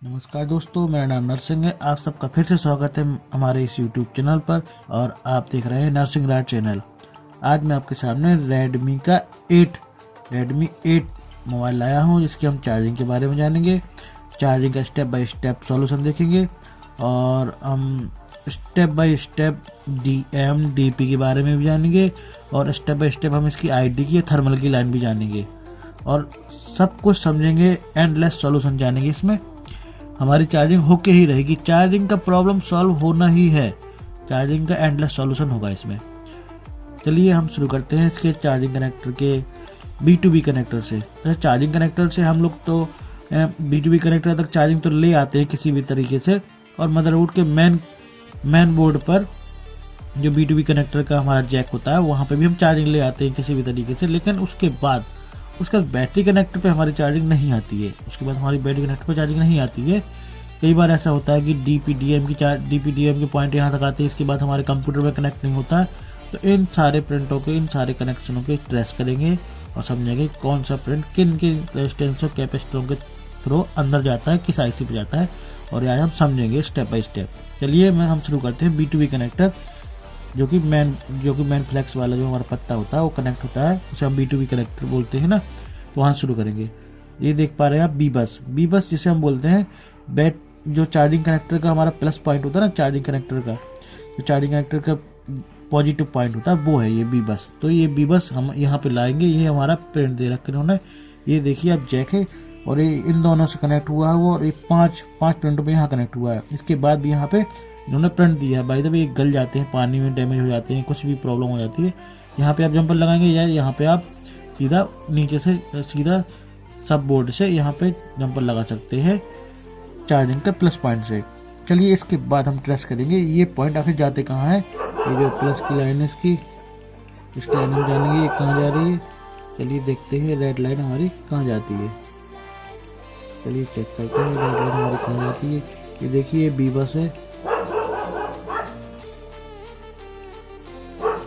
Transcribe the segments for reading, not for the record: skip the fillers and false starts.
नमस्कार दोस्तों, मेरा नाम नरसिंह है। आप सबका फिर से स्वागत है हमारे इस YouTube चैनल पर और आप देख रहे हैं नरसिंह राज चैनल। आज मैं आपके सामने रेडमी 8 मोबाइल लाया हूं, जिसकी हम चार्जिंग के बारे में जानेंगे, चार्जिंग का स्टेप बाय स्टेप सॉल्यूशन देखेंगे और हम स्टेप बाय स्टेप DP के बारे में भी जानेंगे और स्टेप बाय स्टेप हम इसकी ID की थर्मल की लाइन भी जानेंगे और सब कुछ समझेंगे। एंडलेस सॉल्यूशन जानेंगे। इसमें हमारी चार्जिंग होके ही रहेगी। चार्जिंग का प्रॉब्लम सॉल्व होना ही है, चार्जिंग का एंडलेस सॉल्यूशन होगा इसमें। चलिए हम शुरू करते हैं इसके चार्जिंग कनेक्टर के B2B कनेक्टर से। तो चार्जिंग कनेक्टर से हम लोग तो B2B कनेक्टर तक चार्जिंग तो ले आते हैं किसी भी तरीके से, और मदरबोर्ड के मेन बोर्ड पर जो B2B कनेक्टर का हमारा जैक होता है वहाँ पे भी हम चार्जिंग ले आते हैं किसी भी तरीके से। लेकिन उसके बाद बैटरी कनेक्टर पे हमारी चार्जिंग नहीं आती है। उसके बाद हमारी बैटरी कनेक्टर पे चार्जिंग नहीं आती है। कई बार ऐसा होता है कि DPDM के पॉइंट यहाँ तक आते हैं, इसके बाद हमारे कंप्यूटर में कनेक्ट नहीं होता है। तो इन सारे प्रिंटों के, इन सारे कनेक्शनों के ट्रेस करेंगे और समझेंगे कौन सा प्रिंट किन के रेजिस्टेंस और कैपेसिटरों के थ्रू अंदर जाता है, किस IC पे जाता है, और आज हम समझेंगे स्टेप बाय स्टेप। चलिए हम शुरू करते हैं B2B कनेक्टर, जो कि मेन फ्लैक्स वाला जो हमारा पत्ता होता है वो कनेक्ट होता है, उसे हम B2B कनेक्टर बोलते हैं ना। तो वहाँ शुरू करेंगे। ये देख पा रहे हैं आप बी बस जिसे हम बोलते हैं जो चार्जिंग कनेक्टर का हमारा प्लस पॉइंट होता है ना, चार्जिंग कनेक्टर का जो चार्जिंग कनेक्टर का पॉजिटिव पॉइंट होता है वो है ये बी बस। तो ये बी बस हम यहाँ पे लाएंगे। ये हमारा प्रिंट दे रखे इन्होंने, ये देखिए आप जैक है और ये इन दोनों से कनेक्ट हुआ है वो, और ये पांच प्रिंटों पे यहाँ कनेक्ट हुआ है। इसके बाद भी यहाँ पे इन्होंने प्रिंट दिया है। बाय द वे ये गल जाते हैं, पानी में डैमेज हो जाते हैं, कुछ भी प्रॉब्लम हो जाती है। यहाँ पे आप जंपर लगाएंगे या यहाँ पे आप सीधा नीचे से सीधा सब बोर्ड से यहाँ पे जंपर लगा सकते हैं चार्जिंग के प्लस पॉइंट से। चलिए इसके बाद हम ट्रेस करेंगे ये पॉइंट आखिर जाते कहाँ है। ये जो प्लस की लाइन है इसकी लाइन हम जानेंगे ये कहाँ जा रही है। चलिए देखते हैं रेड लाइन हमारी कहाँ जाती है। चलिए चेक करते हैं रेड लाइन हमारी कहाँ जाती है। ये देखिए ये बी बस है,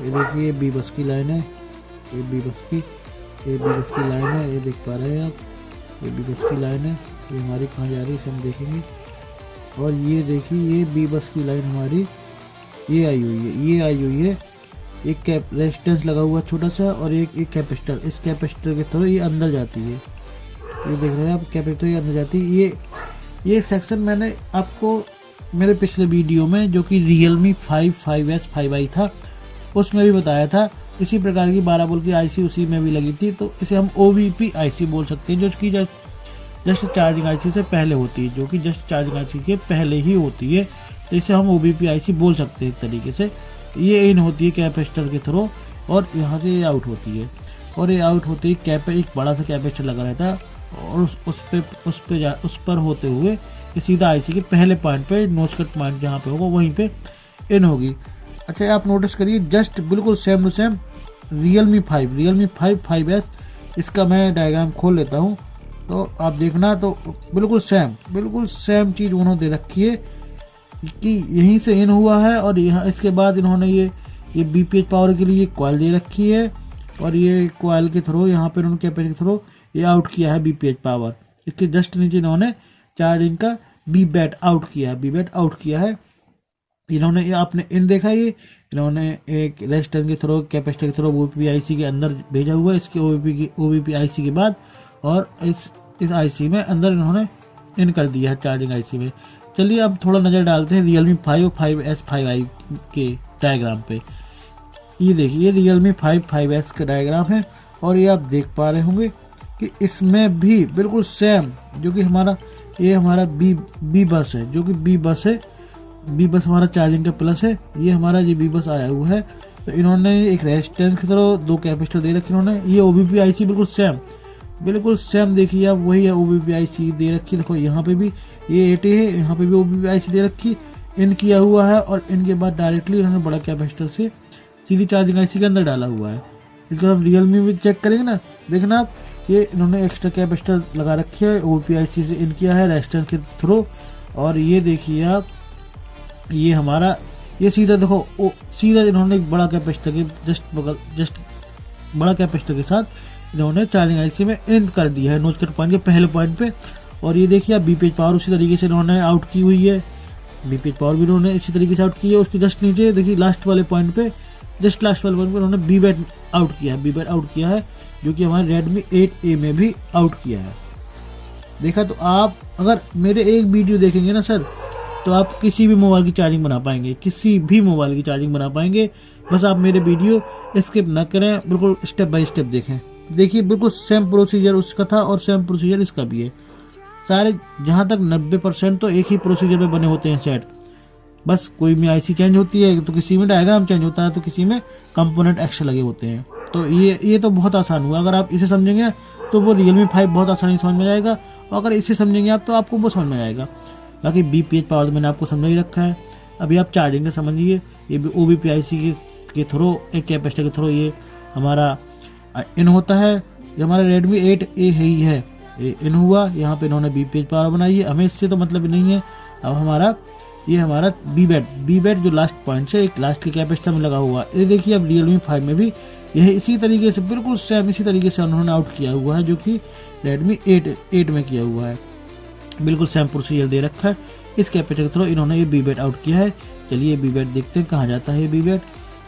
ये देखिए ये बी बस की लाइन है, ये बी बस की लाइन है। ये देख पा रहे हैं आप, ये बी बस की लाइन है। ये हमारी कहाँ जा रही है इसे हम देखेंगे। और ये देखिए ये बी बस की लाइन हमारी ये आई हुई है। एक कैप रेजिस्टेंस लगा हुआ छोटा सा और एक कैपेसिटर, इस कैपेसिटर के थ्रू ये अंदर जाती है। ये देख रहे हैं आप, कैपेसिटर ये अंदर जाती है। ये सेक्शन मैंने आपको मेरे पिछले वीडियो में जो कि Realme 5 5S 5i था उसमें भी बताया था। इसी प्रकार की 12 वोल्ट की IC उसी में भी लगी थी। तो इसे हम OVP IC बोल सकते हैं, जो कि जस्ट चार्जिंग IC से पहले होती है, जो कि जस्ट चार्जिंग IC के पहले ही होती है। तो इसे हम OVP IC बोल सकते हैं एक तरीके से। ये इन होती है कैपेसिटर के थ्रू और यहाँ से ये आउट होती है, और ये आउट होती है एक बड़ा सा कैपेसिटर लगा रहता है और उस पर होते हुए ये सीधा IC के पहले पॉइंट पे नोच कट पॉइंट जहाँ पे होगा वहीं पे इन होगी। अच्छा आप नोटिस करिए जस्ट बिल्कुल same to same Realme 5 5S, इसका मैं डायग्राम खोल लेता हूँ तो आप देखना। तो बिल्कुल सेम चीज़ उन्होंने दे रखी है कि यहीं से इन हुआ है और यहाँ इसके बाद इन्होंने ये BPH पावर के लिए कॉइल दे रखी है और ये कॉइल के थ्रू यहाँ पे इन्होंने कैपेसिटर के थ्रू ये आउट किया है BPH पावर। इसके जस्ट नीचे इन्होंने चार्जिंग का BBAT आउट किया है। इन्होंने ये आपने इन देखा, ये इन्होंने एक रेजिस्टेंस के थ्रू कैपेसिटर के थ्रू OVP IC के अंदर भेजा हुआ है इसके OVP IC के बाद, और इस IC में अंदर इन्होंने इन कर दिया है चार्जिंग IC में। चलिए अब थोड़ा नज़र डालते हैं Realme 5 5S 5i के डायग्राम पे। ये देखिए Realme 5 5S का डायग्राम है और ये आप देख पा रहे होंगे कि इसमें भी बिल्कुल सेम जो कि हमारा बी बस है, जो कि बी बस हमारा चार्जिंग का प्लस है। ये हमारा ये बी बस आया हुआ है। तो इन्होंने एक रेजिस्टेंस की तरह दो कैपेसिटर दे रखे इन्होंने। ये OVP IC बिल्कुल सेम देखिए आप, वही है OVP IC दे रखी। देखो यहाँ पे भी ये 80 है, यहाँ पे भी OVP IC दे रखी, इन किया हुआ है और इनके बाद डायरेक्टली इन्होंने बड़ा कैपेसिटर से सीधी चार्जिंग IC के अंदर डाला हुआ है। इसको हम Realme में चेक करेंगे ना, देखना आप, ये इन्होंने एक्स्ट्रा कैपेसिटर लगा रखी है, OVP IC से इन किया है रेजिस्टेंस के थ्रू। और ये देखिए आप, ये हमारा ये सीधा देखो सीधा इन्होंने एक बड़ा कैपेसिटर के जस्ट बड़ा कैपेसिटर के साथ इन्होंने चार्जिंग IC में इन कर दिया है नोच कट पॉइंट के पहले पॉइंट पे, और ये देखिए आप बी पेज पावर उसी तरीके से इन्होंने आउट की हुई है, बी पेज पावर भी इन्होंने इसी तरीके से आउट की है। उसके जस्ट नीचे देखिए लास्ट वाले पॉइंट पे, जस्ट लास्ट वाले पॉइंट पे उन्होंने बी बैट आउट किया है, बी बैट आउट किया है, जो कि हमारे Redmi 8A में भी आउट किया है। देखा, तो आप अगर मेरे एक वीडियो देखेंगे ना सर, तो आप किसी भी मोबाइल की चार्जिंग बना पाएंगे, किसी भी मोबाइल की चार्जिंग बना पाएंगे। बस आप मेरे वीडियो स्किप ना करें, बिल्कुल स्टेप बाय स्टेप देखें। देखिए बिल्कुल सेम प्रोसीजर उसका था और सेम प्रोसीजर इसका भी है। सारे जहां तक 90% तो एक ही प्रोसीजर पे बने होते हैं सेट। बस कोई में आईसी चेंज होती है, तो किसी में डायग्राम चेंज होता है, तो किसी में कंपोनेंट एक्स्ट्रा लगे होते हैं। तो ये तो बहुत आसान हुआ। अगर आप इसे समझेंगे तो वो Realme 5 बहुत आसानी से समझ में जाएगा, और अगर इसे समझेंगे आप तो आपको वो समझ में आएगा। बाकी BPH पावर मैंने आपको समझ ही रखा है। अभी आप चार्जिंग का समझिए। ये भी OBPIC के थ्रू, एक कैपेसिटर के थ्रू ये हमारा इन होता है। ये हमारा Redmi 8A ही है, ये इन हुआ। यहाँ पे इन्होंने BPH पावर बनाई है, हमें इससे तो मतलब नहीं है। अब हमारा ये हमारा बी बैट जो लास्ट पॉइंट से एक लास्ट के कैपेसिटर में लगा हुआ, ये देखिए अब Realme 5 में भी यह इसी तरीके से, बिल्कुल सेम इसी तरीके से उन्होंने आउट किया हुआ है, जो कि Redmi 8 में किया हुआ है। बिल्कुल सेम प्रोसीजर दे रखा है। इस कैपेसिटर के थ्रू इन्होंने ये बी बैट आउट किया है। चलिए बी बैट देखते हैं कहाँ जाता है ये बी बैट।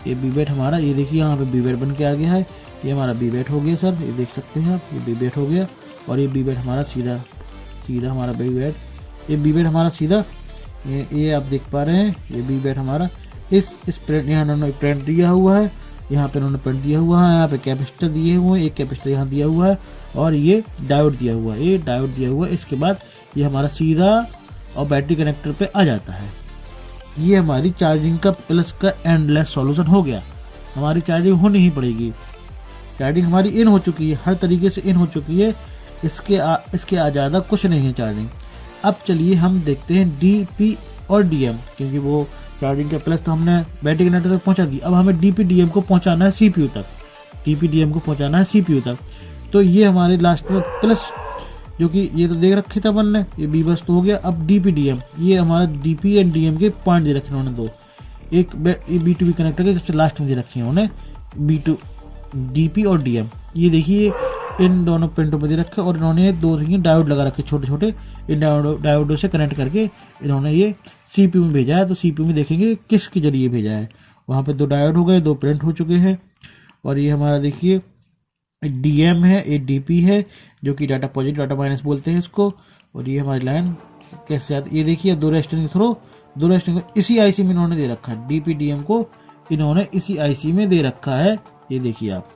ये बी बैट हमारा, ये देखिए यहाँ पे बी बैट बन के आ गया है। ये हमारा बी बैट हो गया सर, ये देख सकते हैं आप, ये बी बैट हो गया। और ये बी बैट हमारा सीधा हमारा बी बैट, ये बी बैट हमारा सीधा, ये आप देख पा रहे हैं, ये बी बैट हमारा इस प्रिंट, यहाँ उन्होंने प्रिंट दिया हुआ है, यहाँ पे उन्होंने प्रिंट दिया हुआ है, यहाँ पे कैपेसिटर दिए हुए हैं, एक कैपेसिटर यहाँ दिया हुआ है, और ये डायोड दिया हुआ है, ये डायोड दिया हुआ है। इसके बाद ये हमारा सीधा और बैटरी कनेक्टर पे आ जाता है। ये हमारी चार्जिंग का प्लस का एंडलेस सॉल्यूशन हो गया। हमारी चार्जिंग होनी ही पड़ेगी। चार्जिंग हमारी इन हो चुकी है, हर तरीके से इन हो चुकी है। इसके ज़्यादा कुछ नहीं है चार्जिंग। अब चलिए हम देखते हैं DP और DM, क्योंकि वो चार्जिंग के प्लस तो हमने बैटरी कनेक्टर तक पहुंचा दी। अब हमें DP DM को पहुंचाना है CPU तक, DP DM को पहुंचाना है CPU तक। तो ये हमारे लास्ट में प्लस, जो कि ये तो देख रखे थे अपन ने, ये B बस तो हो गया। अब DP DM, ये हमारा DP एंड DM के पॉइंट दे रखे उन्होंने दो, एक B2B कनेक्टर के सबसे लास्ट में दे रखे हैं उन्होंने DP और DM। ये देखिए इन दोनों पिंटों में दे रखे, और इन्होंने दो डायोड लगा रखे छोटे छोटे। इन डायोडों से कनेक्ट करके इन्होंने ये CPU में भेजा है। तो CPU में देखेंगे किसके जरिए भेजा है। वहाँ पे दो डायोड हो गए, दो प्रिंट हो चुके हैं। और ये हमारा देखिए DM है, ये DP है, जो कि डाटा पॉजिटिव डाटा माइनस बोलते हैं इसको। और ये हमारी लाइन कैसे आती है, ये देखिए दो रेजिस्टेंस के थ्रू, दो रेजिस्टेंस को इसी IC में इन्होंने दे रखा है। DP DM को इन्होंने इसी IC में दे रखा है। ये देखिए आप,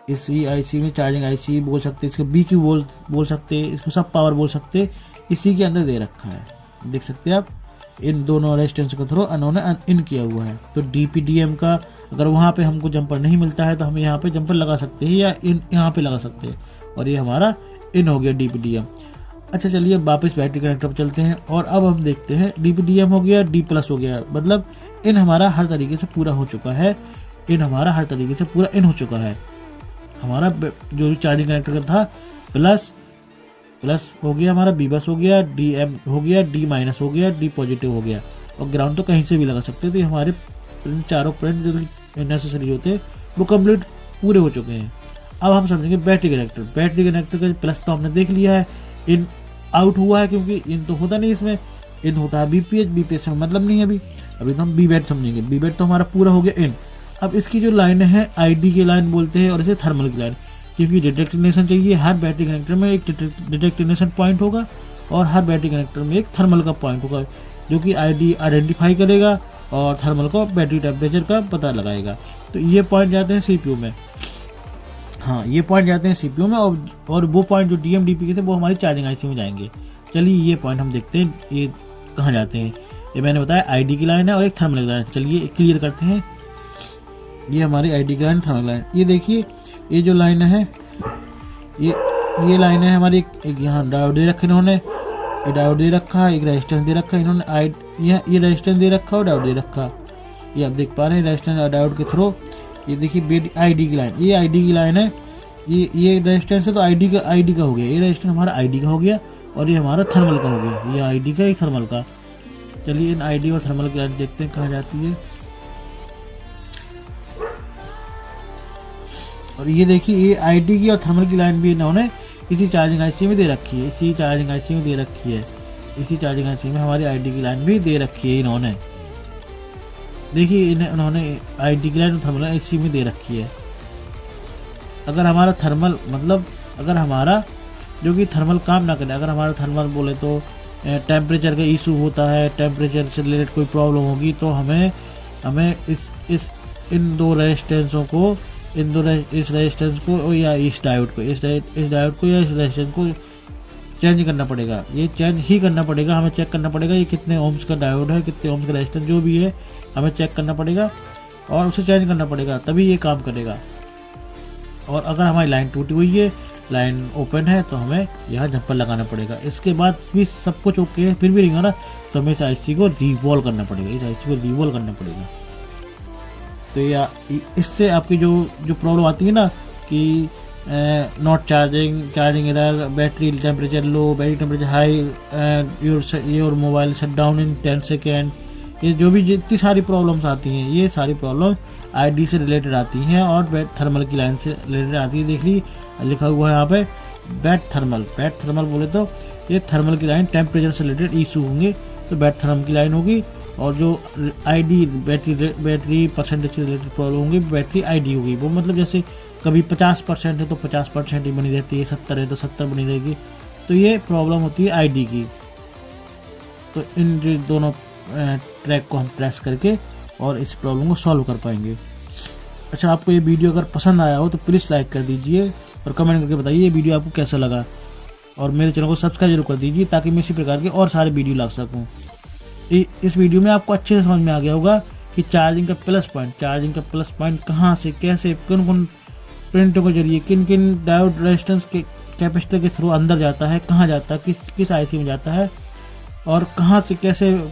इसी IC में चार्जिंग IC बोल सकते हैं, इसको BQ बोल सकते हैं, इसको सब पावर बोल सकते हैं, इसी के अंदर दे रखा है। देख सकते हैं आप, इन दोनों रेजिस्टेंस के थ्रू इन्होंने इन किया हुआ है। तो DP DM का अगर वहाँ पे हमको जंपर नहीं मिलता है तो हम यहाँ पे जंपर लगा सकते हैं, या इन यहाँ पे लगा सकते हैं। और ये हमारा इन हो गया DP DM। अच्छा चलिए वापस बैटरी कनेक्टर पर चलते हैं, और अब हम देखते हैं DP DM हो गया, D+ हो गया, मतलब इन हमारा हर तरीके से पूरा हो चुका है। इन हमारा हर तरीके से पूरा इन हो चुका है। हमारा जो चार्जिंग कनेक्टर था प्लस हो गया, हमारा B बस हो गया, DM हो गया, D- हो गया, D पॉजिटिव हो गया, और ग्राउंड तो कहीं से भी लगा सकते हैं। तो हमारे चारों प्रिंट जो नेसेसरी होते हैं वो कंप्लीट पूरे हो चुके हैं। अब हम समझेंगे बैटरी कनेक्टर का प्लस तो हमने देख लिया है, इन आउट हुआ है क्योंकि इन तो होता नहीं, इसमें इन होता है BPH से मतलब नहीं है अभी तो हम B बैट समझेंगे। B बैट तो हमारा पूरा हो गया इन। अब इसकी जो लाइन है ID की लाइन बोलते हैं, और इसे थर्मल की लाइन, क्योंकि डिटेक्टिनेशन चाहिए। हर बैटरी कनेक्टर में एक डिटेक्टिनेशन पॉइंट होगा, और हर बैटरी कनेक्टर में एक थर्मल का पॉइंट होगा, जो कि ID आइडेंटिफाई करेगा और थर्मल को बैटरी टेम्परेचर का पता लगाएगा। तो ये पॉइंट जाते हैं CPU में, हाँ ये पॉइंट जाते हैं CPU में, और वो पॉइंट जो DM DP के थे वो हमारी चार्जिंग IC में जाएंगे। चलिए ये पॉइंट हम देखते हैं ये कहाँ जाते हैं। ये मैंने बताया ID की लाइन है और एक थर्मल की लाइन। चलिए क्लियर करते हैं। ये हमारी ID की लाइन, थर्मल लाइन। ये देखिए ये जो लाइन है, ये लाइन है हमारी, एक यहाँ डायोड दे रखे इन्होंने, ये डायोड दे रखा है, एक रेजिस्टेंस दे रखा है इन्होंने, ये रेजिस्टेंस दे रखा और डायोड दे रखा। ये आप देख पा रहे हैं रेजिस्टेंस और डायोड के थ्रू। ये देखिए ID की लाइन, ये ID की लाइन है, ये रेजिस्टेंस है तो ID का हो गया, ये रेजिस्टेंस हमारा ID का हो गया, और ये हमारा थर्मल का हो गया, ये ID का एक थर्मल का। चलिए इन ID और थर्मल की लाइन देखते हैं कहाँ जाती है। और ये देखिए ये ID की और थर्मल की लाइन भी इन्होंने इसी चार्जिंग आईसी में दे रखी है, इसी चार्जिंग आईसी में दे रखी है, इसी चार्जिंग आईसी में हमारी आईडी की लाइन भी दे रखी है इन्होंने। देखिए इन्होंने आईडी की लाइन थर्मल इसी में दे रखी है। अगर हमारा थर्मल मतलब अगर हमारा जो कि थर्मल काम ना करे, अगर हमारा थर्मल बोले तो टेम्परेचर का इशू होता है, टेम्परेचर से रिलेटेड कोई प्रॉब्लम होगी, तो हमें इन दो रेजिस्टेंसों को, इस रेजिस्टेंस को या इस डायोड को, इस डायोड को या इस रेजिस्टेंस को चेंज करना पड़ेगा। ये चेंज ही करना पड़ेगा, हमें चेक करना पड़ेगा ये कितने ओम्स का डायोड है, कितने ओम्स का रेजिस्टेंस जो भी है हमें चेक करना पड़ेगा और उसे चेंज करना पड़ेगा, तभी ये काम करेगा। और अगर हमारी लाइन टूटी हुई है, लाइन ओपन है, तो हमें यहाँ जंपर लगाना पड़ेगा। इसके बाद भी सब कुछ ओके है, फिर भी नहीं हो रहा, तो हमें इस आईसी को रिवॉल्व करना पड़ेगा, इस आईसी को रिवॉल्व करना पड़ेगा। तो या इससे आपकी जो प्रॉब्लम आती है ना कि not charging error, battery temperature low, battery temperature high, your mobile shut down in 10 second, ये जो भी जितनी सारी प्रॉब्लम्स आती हैं, ये सारी प्रॉब्लम आईडी से रिलेटेड आती हैं और थर्मल की लाइन से रिलेटेड आती है। देख ली लिखा हुआ है यहाँ पे बैट थर्मल बोले तो ये थर्मल की लाइन टेम्परेचर से रिलेटेड इशू होंगे, तो बैट थर्मल की लाइन होगी। और जो आईडी बैटरी परसेंटेज से रिलेटेड प्रॉब्लम होंगी, बैटरी आईडी होगी। वो मतलब जैसे कभी 50% है तो 50% ही बनी रहती है, 70 है तो 70 बनी रहेगी, तो ये प्रॉब्लम होती है आईडी की। तो इन दोनों ट्रैक को हम प्रेस करके और इस प्रॉब्लम को सॉल्व कर पाएंगे। अच्छा, आपको ये वीडियो अगर पसंद आया हो तो प्लीज़ लाइक कर दीजिए और कमेंट करके बताइए ये वीडियो आपको कैसा लगा, और मेरे चैनल को सब्सक्राइब जरूर कर दीजिए ताकि मैं इसी प्रकार के और सारे वीडियो ला सकूं। इस वीडियो में आपको अच्छे से समझ में आ गया होगा कि चार्जिंग का प्लस पॉइंट कहाँ से, कैसे, किन किन प्रिंटों के जरिए, किन किन डायोड रेजिस्टेंस के कैपेसिटर के थ्रू अंदर जाता है, कहाँ जाता है, किस आईसी में जाता है, और कहाँ से कैसे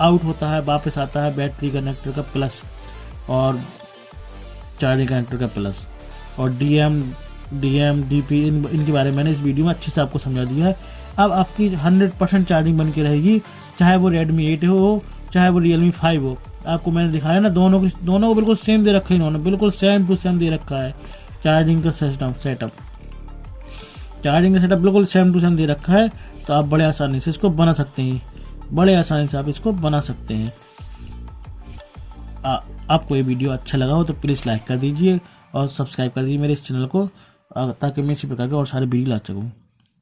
आउट होता है, वापस आता है बैटरी कनेक्टर का प्लस और चार्जिंग कनेक्टर का प्लस, और डीएम डीपी इनके बारे में मैंने इस वीडियो में अच्छे से आपको समझा दिया है। अब आपकी 100% चार्जिंग बन के रहेगी, चाहे वो Redmi 8 हो, चाहे वो Realme 5 हो। आपको मैंने दिखाया ना, दोनों को बिल्कुल सेम दे रखा है इन्होंने, बिल्कुल सेम टू सेम दे रखा है। चार्जिंग का सेटअप बिल्कुल सेम टू सेम दे रखा है, तो आप बड़े आसानी से इसको बना सकते हैं, आपको ये वीडियो अच्छा लगा हो तो प्लीज़ लाइक कर दीजिए और सब्सक्राइब कर दीजिए मेरे इस चैनल को, ताकि मैं इसी प्रकार के और सारे वीडियो ला सकूँ।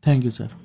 Thank you sir.